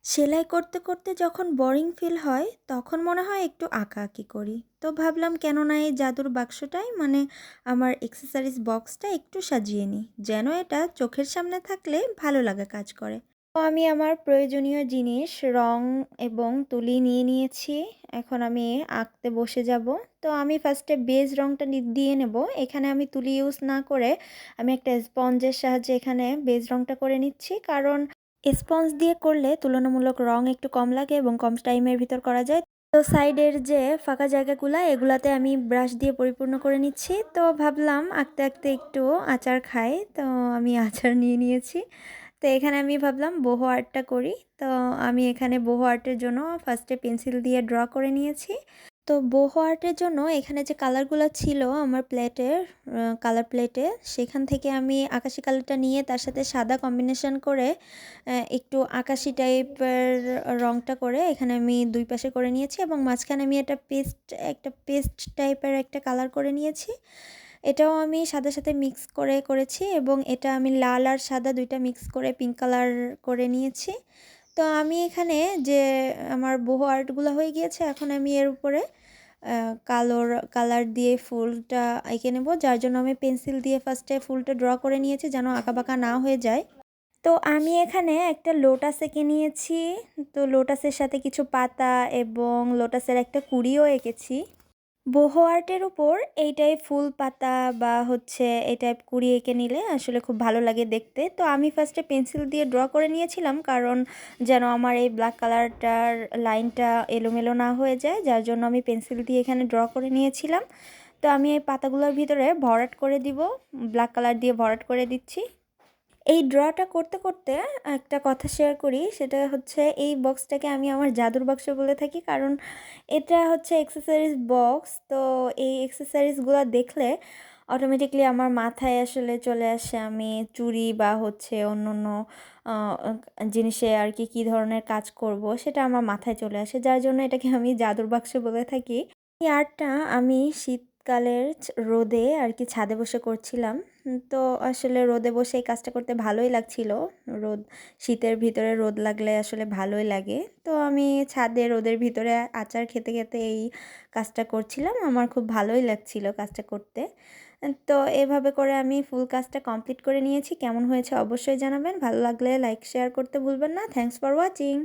সেলাই করতে করতে যখন বোরিং ফিল হয় তখন মনে হয় একটু আঁকাআঁকি করি। তো ভাবলাম কেন না এই জাদুর বাক্সটাই মানে আমার এক্সেসরিজ বক্সটা একটু সাজিয়ে নিই। যেন এটা চোখের সামনে থাকলে ভালো লাগা কাজ করে। তো আমি আমার প্রয়োজনীয় জিনিস রং এবং তুলি নিয়ে নিয়েছি। এখন আমি আঁকতে বসে যাব। তো আমি ফার্স্টে বেজ রংটা দিয়ে নেব। এখানে আমি তুলি ইউজ না করে আমি একটা স্পঞ্জের সাহায্যে এখানে বেজ রংটা করে নিচ্ছি। কারণ স্পঞ্জ দিয়ে করলে তুলনামূলক রং একটু কম লাগে এবং কম টাইমের ভিতর করা যায়। তো সাইডের যে ফাঁকা জায়গাগুলা এগুলাতে আমি ব্রাশ দিয়ে পরিপূর্ণ করে নিচ্ছি। তো ভাবলাম আঁকতে আঁকতে একটু আচার খাই। তো আমি আচার নিয়ে নিয়েছি। তো এখানে আমি ভাবলাম বোহো আর্টটা করি। তো আমি এখানে বোহো আর্টের জন্য ফার্স্টে পেন্সিল দিয়ে ড্র করে নিয়েছি। তো বোহো আর্টের জন্য এখানে যে কালারগুলো ছিল আমার প্লেটের কালার প্লেটে, সেখান থেকে আমি আকাশি কালারটা নিয়ে তার সাথে সাদা কম্বিনেশন করে একটু আকাশি টাইপের রংটা করে এখানে আমি দুই পাশে করে নিয়েছি এবং মাঝখানে আমি একটা পেস্ট টাইপের একটা কালার করে নিয়েছি। এটাও আমি সাদার সাথে মিক্স করে করেছি এবং এটা আমি লাল আর সাদা দুইটা মিক্স করে পিঙ্ক কালার করে নিয়েছি। তো আমি এখানে যে আমার বোহো আর্টগুলো হয়ে গিয়েছে, এখন আমি এর উপরে কালার দিয়ে ফুলটা এঁকে নেব, যার জন্য আমি পেন্সিল দিয়ে ফার্স্টে ফুলটা ড্র করে নিয়েছি যেন আঁকাবাঁকা না হয়ে যায়। তো আমি এখানে একটা লোটাস এঁকে নিয়েছি। তো লোটাসের সাথে কিছু পাতা এবং লোটাসের একটা কুঁড়িও এঁকেছি। বোহো আর্টের উপর এই টাইপ ফুল পাতা বা এই টাইপ কুড়ি এঁকে নিলে আসলে খুব ভালো লাগে দেখতে। তো আমি ফার্স্টে পেন্সিল দিয়ে ড্র করে নিয়েছিলাম কারণ যেন আমার এই ব্ল্যাক কালারটার লাইনটা এলোমেলো না হয়ে যায়, যার জন্য আমি পেন্সিল দিয়ে এখানে ড্র করে নিয়েছিলাম। তো আমি এই পাতাগুলোর ভিতরে ভরাট করে দিব, ব্ল্যাক কালার দিয়ে ভরাট করে দিচ্ছি। এই ড্রটা করতে করতে একটা কথা শেয়ার করি, সেটা হচ্ছে এই বক্সটাকে আমি আমার জাদুর বাক্স বলে থাকি কারণ এটা হচ্ছে অ্যাক্সেসরিজ বক্স। তো এই অ্যাক্সেসরিজগুলো দেখলে অটোমেটিকলি আমার মাথায় আসলে চলে আসে আমি চুড়ি বা অন্য অন্য জিনিসে আর কি কী ধরনের কাজ করব সেটা আমার মাথায় চলে আসে, যার জন্য এটাকে আমি জাদুর বাক্স বলে থাকি। এই আর্টটা আমি শীতকালের রোদে আর কি ছাদে বসে করছিলাম। তো আসলে রোদে বসে এই কাজটা করতে ভালোই লাগছিল। রোদ শীতের ভিতরে রোদ লাগলে আসলে ভালোই লাগে। তো আমি ছাদে রোদের ভিতরে আচার খেতে খেতে এই কাজটা করছিলাম। আমার খুব ভালোই লাগছিল কাজটা করতে। তো এভাবে করে আমি ফুল কাজটা কমপ্লিট করে নিয়েছি। কেমন হয়েছে অবশ্যই জানাবেন। ভালো লাগলে লাইক শেয়ার করতে ভুলবেন না। Thanks for watching.